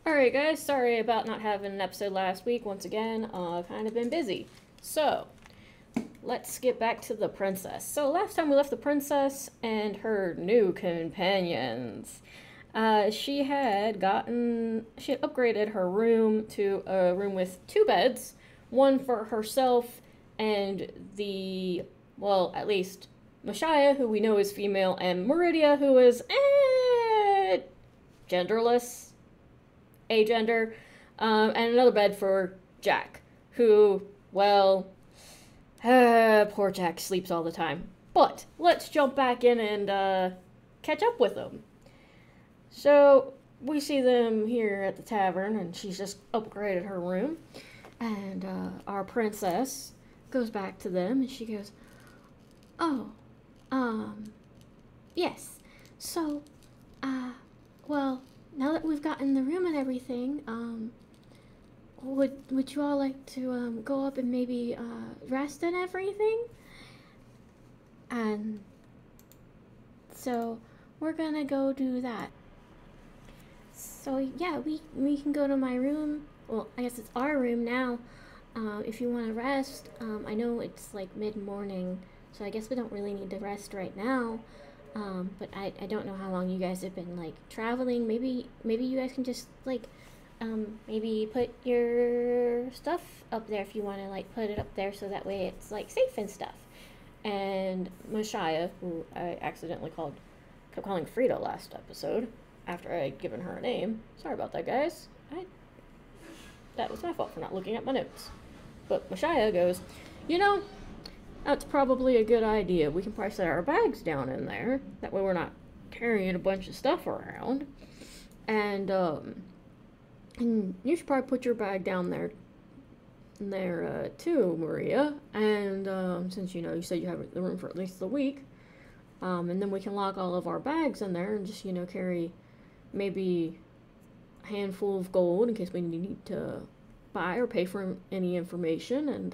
Alright guys, sorry about not having an episode last week. Once again, kind of been busy. So, let's get back to the princess. So last time we left the princess and her new companions. She had upgraded her room to a room with two beds, one for herself and at least Mashaya, who we know is female, and Meridia, who is, genderless, agender, and another bed for Jack, who, poor Jack sleeps all the time. But let's jump back in and catch up with them. So we see them here at the tavern, and she's just upgraded her room. And our princess goes back to them, and she goes, "Oh, yes. So, now that we've gotten the room and everything, would you all like to go up and maybe rest and everything?" And so we're gonna go do that. So yeah, we can go to my room. Well, I guess it's our room now. If you want to rest, I know it's like mid-morning, so I guess we don't really need to rest right now. But I don't know how long you guys have been like traveling. Maybe you guys can just like maybe put your stuff up there if you want to like put it up there so that way it's like safe and stuff. And Mashaya, who I accidentally kept calling Frida last episode after I'd given her a name. Sorry about that, guys. That was my fault for not looking at my notes. But Mashaya goes, "You know, that's probably a good idea. We can probably set our bags down in there. That way we're not carrying a bunch of stuff around. And you should probably put your bag down there too, Maria. And since you said you have the room for at least the week, and then we can lock all of our bags in there and just carry maybe a handful of gold in case we need to buy or pay for any information. And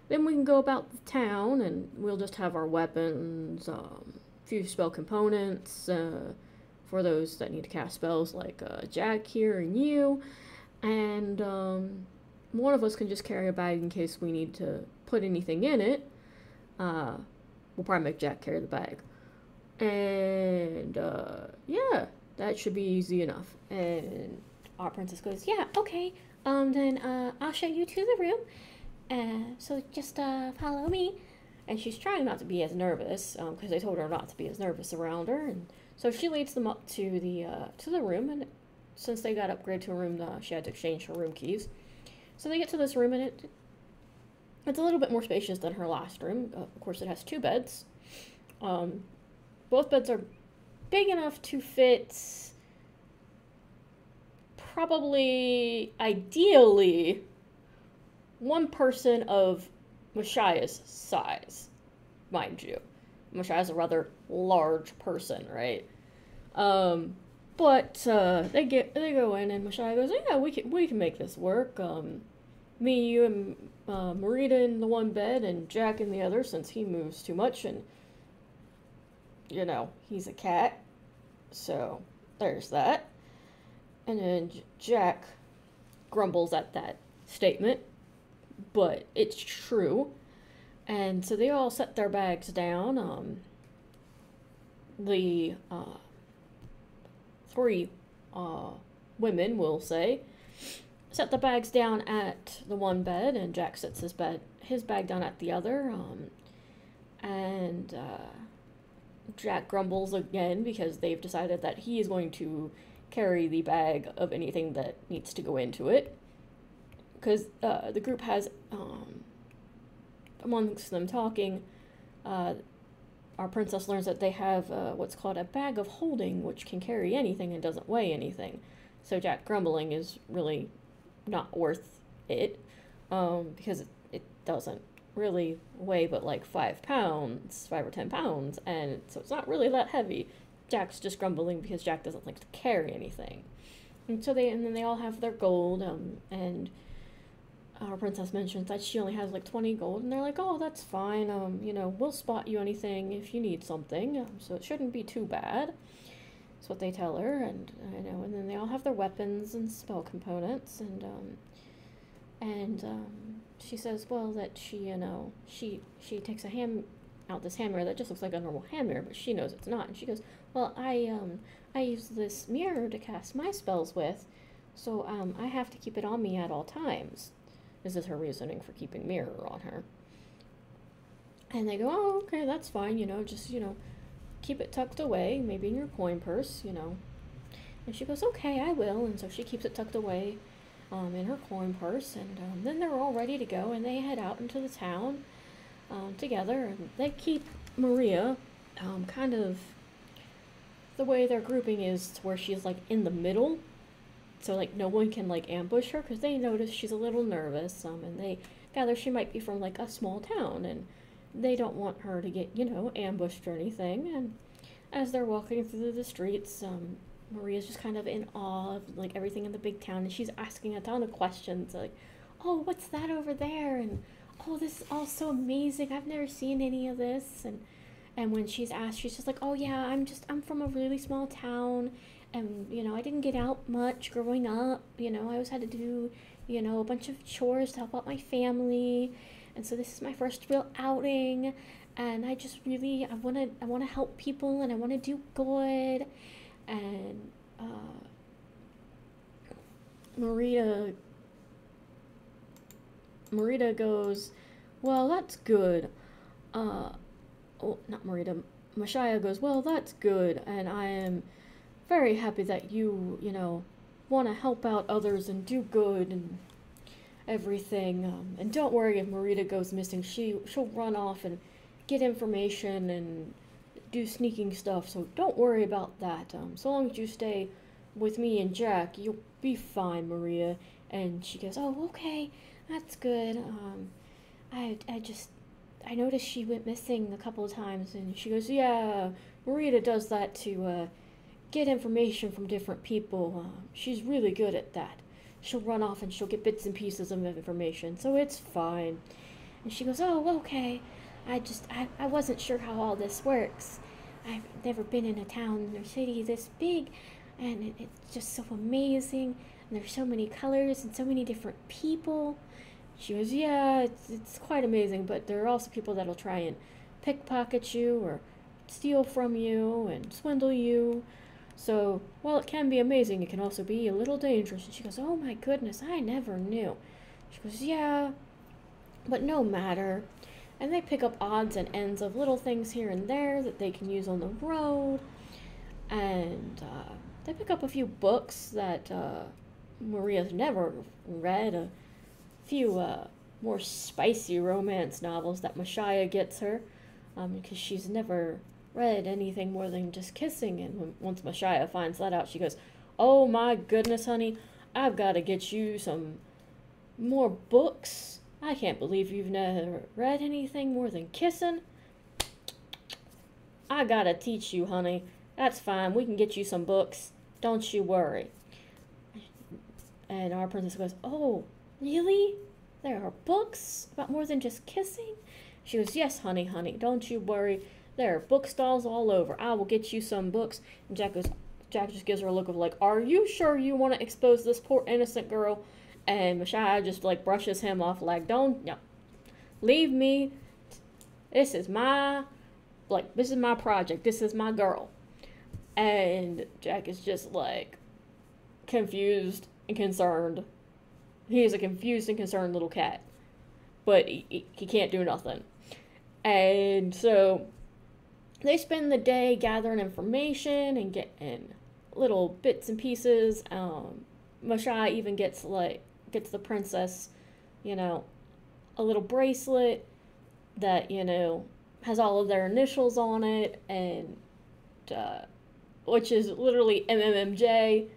then we can go about the town, and we'll just have our weapons, a few spell components for those that need to cast spells, like Jack here and you. And one of us can just carry a bag in case we need to put anything in it. We'll probably make Jack carry the bag. And yeah, that should be easy enough." And our princess goes, "Yeah, okay. Then I'll show you to the room. So just follow me." And she's trying not to be as nervous, because I told her not to be as nervous around her. And so she leads them up to the room. And since they got upgraded to a room, she had to exchange her room keys. So they get to this room, and it's a little bit more spacious than her last room. Of course, it has two beds. Both beds are big enough to fit, probably, ideally, one person of Mashaya's size, mind you. Mashaya's a rather large person, right? But they go in, and Mashaya goes, "Yeah, we can make this work. Me, you, and Marita in the one bed, and Jack in the other, since he moves too much, and he's a cat. So there's that." And then Jack grumbles at that statement, but it's true. And so they all set their bags down. The three women, will say, set the bags down at the one bed, and Jack sets his bag down at the other. And Jack grumbles again because they've decided that he is going to carry the bag of anything that needs to go into it. Because the group has, amongst them talking, our princess learns that they have what's called a bag of holding, which can carry anything and doesn't weigh anything. So Jack grumbling is really not worth it, because it doesn't really weigh but like 5 pounds, 5 or 10 pounds, and so it's not really that heavy. Jack's just grumbling because Jack doesn't like to carry anything. And then they all have their gold, and our princess mentions that she only has like 20 gold, and they're like, "Oh, that's fine, we'll spot you anything if you need something, so it shouldn't be too bad." That's what they tell her, and and then they all have their weapons and spell components, and she says, well, that she takes a out this hammer that just looks like a normal hammer, but she knows it's not. And she goes, well, I use this mirror to cast my spells with, so I have to keep it on me at all times. This is her reasoning for keeping mirror on her. And they go, oh, okay, that's fine, just, keep it tucked away, maybe in your coin purse, And she goes, okay, I will. And so she keeps it tucked away in her coin purse. And then they're all ready to go, and they head out into the town together. And they keep Maria kind of, the way their grouping is to where she's like in the middle. So like no one can like ambush her, because they notice she's a little nervous. And they gather she might be from like a small town, and they don't want her to get, ambushed or anything. And as they're walking through the streets, Maria's just kind of in awe of like everything in the big town, and she's asking a ton of questions like, oh, what's that over there? And oh, this is all so amazing. I've never seen any of this. And when she's asked, she's just like, oh yeah, I'm from a really small town, and I didn't get out much growing up. I always had to do, a bunch of chores to help out my family. And so this is my first real outing, and I just really, I want to help people, and I want to do good. And Marita goes, well, that's good. Oh, not Marita. Mashaya goes, well, that's good, and I am very happy that you, want to help out others and do good and everything. And don't worry if Marita goes missing. She'll run off and get information and do sneaking stuff, so don't worry about that. So long as you stay with me and Jack, you'll be fine, Maria. And she goes, oh, okay, that's good. I noticed she went missing a couple of times, and she goes, yeah, Marita does that to get information from different people. She's really good at that. She'll run off and she'll get bits and pieces of information, so it's fine. And she goes, oh, okay. I wasn't sure how all this works. I've never been in a town or city this big, and it's just so amazing. And there's so many colors and so many different people. She goes, yeah, it's quite amazing, but there are also people that'll try and pickpocket you or steal from you and swindle you. So, while it can be amazing, it can also be a little dangerous. And she goes, oh my goodness, I never knew. She goes, yeah, but no matter. And they pick up odds and ends of little things here and there that they can use on the road. And they pick up a few books that Maria's never read. A few more spicy romance novels that Mashaya gets her. Because she's never read anything more than just kissing. And once Mashaya finds that out, she goes, oh my goodness, honey, I've got to get you some more books. I can't believe you've never read anything more than kissing. I gotta teach you, honey. That's fine. We can get you some books. Don't you worry. And our princess goes, oh, really? There are books about more than just kissing? She goes, yes, honey, don't you worry. There are bookstalls all over. I will get you some books. And Jack just gives her a look of like, are you sure you want to expose this poor innocent girl? And Mashaya just like brushes him off like, no, leave me. This is my project. This is my girl. And Jack is just like confused and concerned. He is a confused and concerned little cat. But he can't do nothing. And so they spend the day gathering information and getting little bits and pieces. Mashaya even gets the princess, a little bracelet that, has all of their initials on it, and which is literally MMMJ,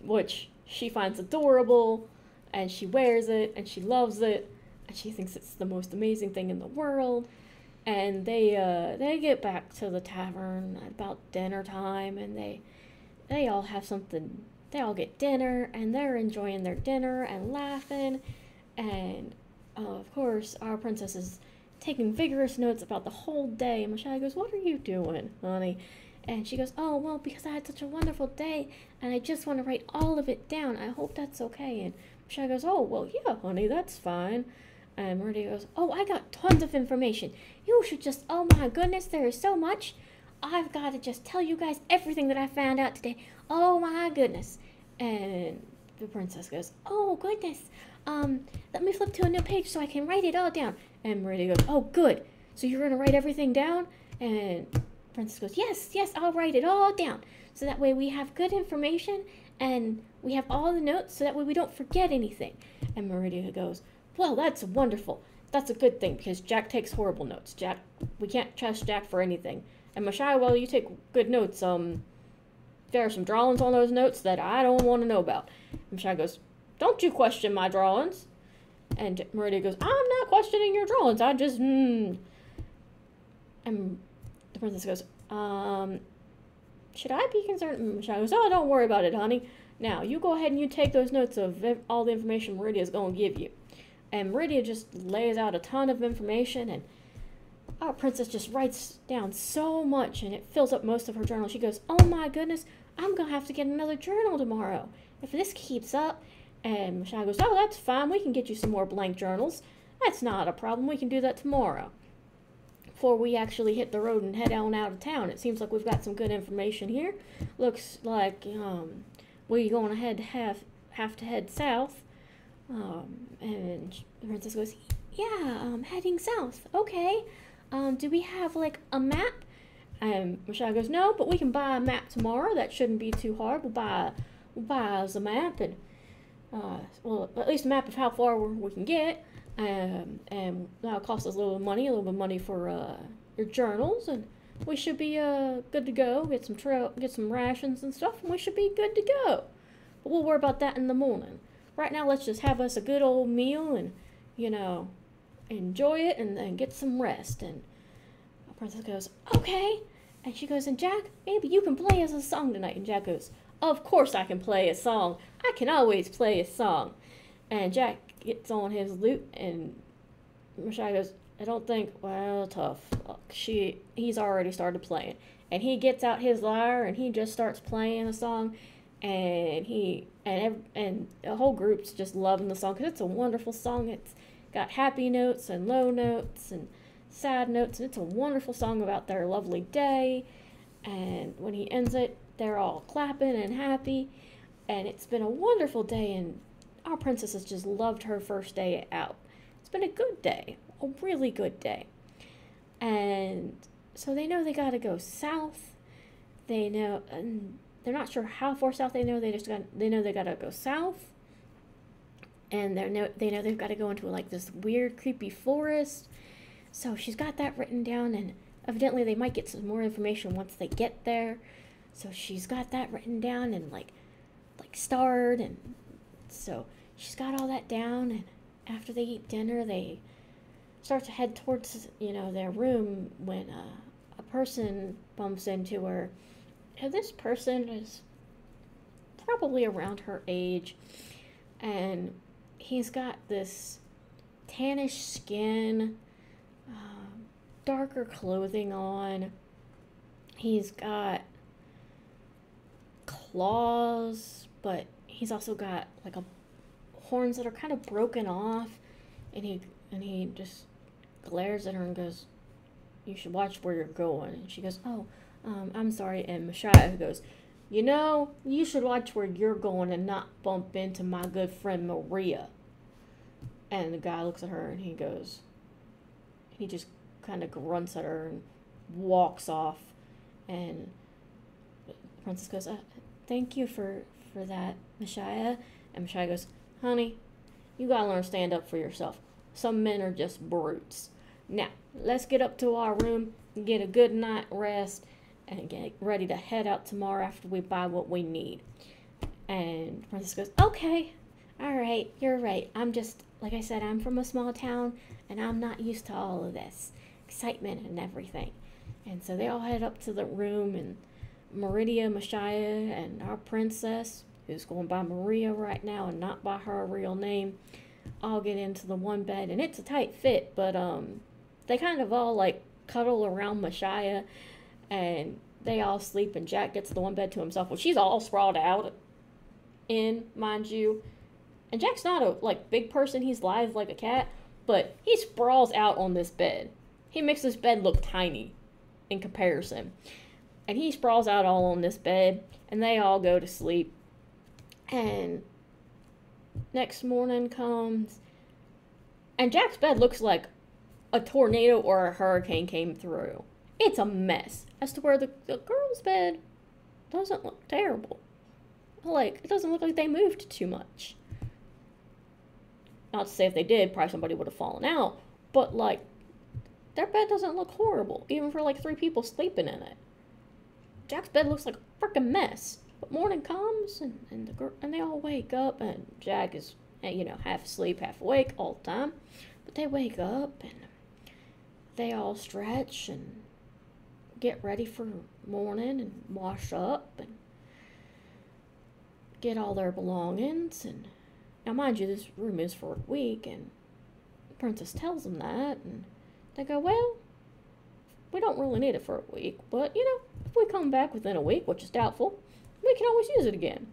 which she finds adorable, and she wears it, and she loves it, and she thinks it's the most amazing thing in the world. And they get back to the tavern at about dinner time, and they all have something. They all get dinner, and they're enjoying their dinner and laughing. And, of course, our princess is taking vigorous notes about the whole day. And Mashaya goes, what are you doing, honey? And she goes, oh, well, because I had such a wonderful day, and I just want to write all of it down. I hope that's okay. And Messiah goes, oh, well, yeah, honey, that's fine. And Meridia goes, oh, I got tons of information. You should just, oh my goodness, there is so much. I've got to just tell you guys everything that I found out today. Oh my goodness. And the princess goes, oh goodness. Let me flip to a new page so I can write it all down. And Meridia goes, oh good. So you're going to write everything down? And princess goes, yes, I'll write it all down. So that way we have good information and we have all the notes so that way we don't forget anything. And Meridia goes, well, that's wonderful. That's a good thing because Jack takes horrible notes. We can't trust Jack for anything. And Messiah, well, you take good notes. There are some drawings on those notes that I don't want to know about. And Messiah goes, don't you question my drawings. And Meridia goes, I'm not questioning your drawings. I just, And the princess goes, should I be concerned? And Messiah goes, oh, don't worry about it, honey. Now, you go ahead and you take those notes of all the information Meridia's going to give you. And Meridia just lays out a ton of information, and our princess just writes down so much, and it fills up most of her journal. She goes, oh my goodness, I'm going to have to get another journal tomorrow if this keeps up. And Messiah goes, oh, that's fine. We can get you some more blank journals. That's not a problem. We can do that tomorrow. Before we actually hit the road and head on out of town. It seems like we've got some good information here. Looks like we're going to have to head south. And the princess goes, yeah, heading south. Okay. Do we have, like, a map? And Messiah goes, no, but we can buy a map tomorrow. That shouldn't be too hard. We'll buy us a map, and, well, at least a map of how far we can get. And that'll cost us a little bit of money for, your journals, and we should be, good to go. Get some rations and stuff, and we should be good to go. But we'll worry about that in the morning. Right now, let's just have us a good old meal and, enjoy it and then get some rest. And the princess goes, okay. And she goes, and Jack, maybe you can play us a song tonight. And Jack goes, of course I can play a song. I can always play a song. And Jack gets on his lute, and Messiah goes, I don't think, well, tough. He's already started playing. And he gets out his lyre, and he just starts playing a song. And the whole group's just loving the song because it's a wonderful song. It's got happy notes and low notes and sad notes, and it's a wonderful song about their lovely day. And when he ends it, they're all clapping and happy, and it's been a wonderful day, and our princess has just loved her first day out. It's been a good day, a really good day. And so they know they gotta go south. They know, and they're not sure how far south they know. They know they gotta go south, and they know they've got to go into like this weird, creepy forest. So she's got that written down, and evidently they might get some more information once they get there. So she's got that written down and like starred, and so she's got all that down. And after they eat dinner, they start to head towards their room when a person bumps into her. And this person is probably around her age, and he's got this tannish skin, darker clothing on. He's got claws, but he's also got like horns that are kind of broken off, and he just glares at her and goes, "You should watch where you're going." And she goes, "Oh, I'm sorry." And Messiah goes, "You should watch where you're going and not bump into my good friend Maria." And the guy looks at her and he just kind of grunts at her and walks off. And the princess goes, "Thank you for that, Messiah." And Messiah goes, "Honey, you gotta learn to stand up for yourself. Some men are just brutes. Now, let's get up to our room and get a good night rest and get ready to head out tomorrow after we buy what we need." And the princess goes, "Okay, all right, you're right. I'm just, like I said, I'm from a small town, and I'm not used to all of this excitement and everything." And so they all head up to the room, and Meridia, Messiah, and our princess, who's going by Maria right now and not by her real name, all get into the one bed. And it's a tight fit, but they kind of all, like, cuddle around Messiah, and they all sleep, and Jack gets the one bed to himself. Well, she's all sprawled out in, mind you. And Jack's not a big person. He's lithe like a cat, but he sprawls out on this bed. He makes this bed look tiny in comparison. And he sprawls out all on this bed, and they all go to sleep. And next morning comes, and Jack's bed looks like a tornado or a hurricane came through. It's a mess. As to where the girl's bed doesn't look terrible. It doesn't look like they moved too much. Not to say if they did, probably somebody would have fallen out. But, their bed doesn't look horrible, even for, 3 people sleeping in it. Jack's bed looks like a freaking mess. But morning comes, and they all wake up, and Jack is, half asleep, half awake all the time. But they wake up, and they all stretch, and get ready for morning, and wash up, and get all their belongings, and now mind you, this room is for a week, and the princess tells them that, and they go, well, we don't really need it for a week, but, if we come back within a week, which is doubtful, we can always use it again.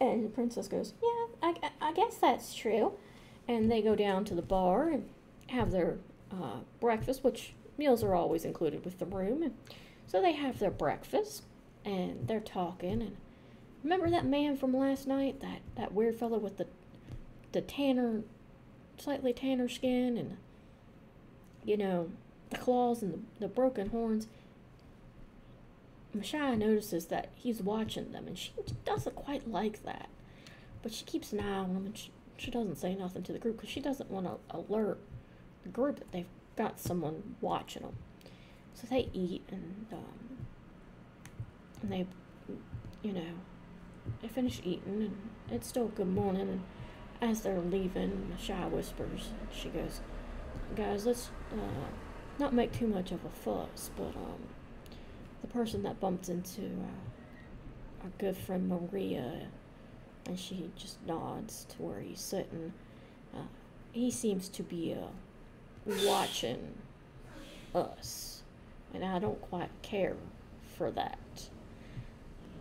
And the princess goes, yeah, I guess that's true. And they go down to the bar and have their breakfast, which meals are always included with the room. And so they have their breakfast, and they're talking, and remember that man from last night? That weird fellow with the tanner, slightly tanner skin, and, the claws and the broken horns? Mashaya notices that he's watching them, and she doesn't quite like that. But she keeps an eye on him, and she doesn't say nothing to the group because she doesn't want to alert the group that they've got someone watching them. So they eat, and they, they finish eating, and it's still good morning, and as they're leaving, Mashaya whispers, she goes, guys, let's not make too much of a fuss, but the person that bumped into our good friend Maria, and she just nods to where he's sitting, he seems to be watching us, and I don't quite care for that.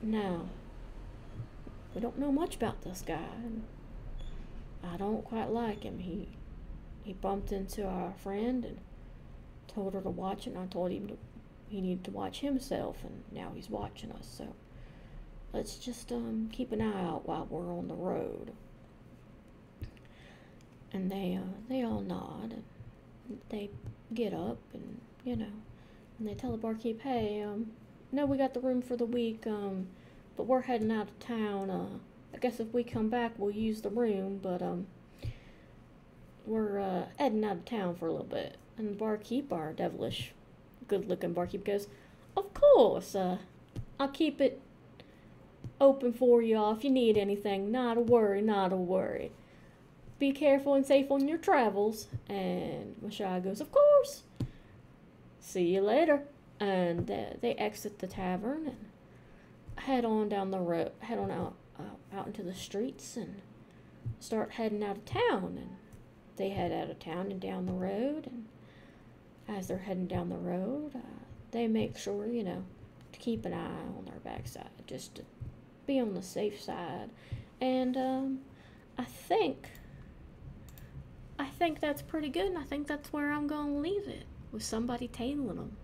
Now, we don't know much about this guy, and I don't quite like him. He bumped into our friend and told her to watch it, and I told him he needed to watch himself, and now he's watching us, so let's just keep an eye out while we're on the road. And they all nod, and they get up, and and they tell the barkeep, hey, no, we got the room for the week, but we're heading out of town. I guess if we come back, we'll use the room, but we're heading out of town for a little bit. And the barkeep, our devilish, good-looking barkeep, goes, of course, I'll keep it open for you all if you need anything. Not a worry, not a worry. Be careful and safe on your travels. And Mashaya goes, of course. See you later. And they exit the tavern and head on down the road, head on out into the streets, and start heading out of town. And they head out of town and down the road, and as they're heading down the road, they make sure, to keep an eye on their backside, just to be on the safe side. And I think that's pretty good, and I think that's where I'm going to leave it, with somebody tailing them.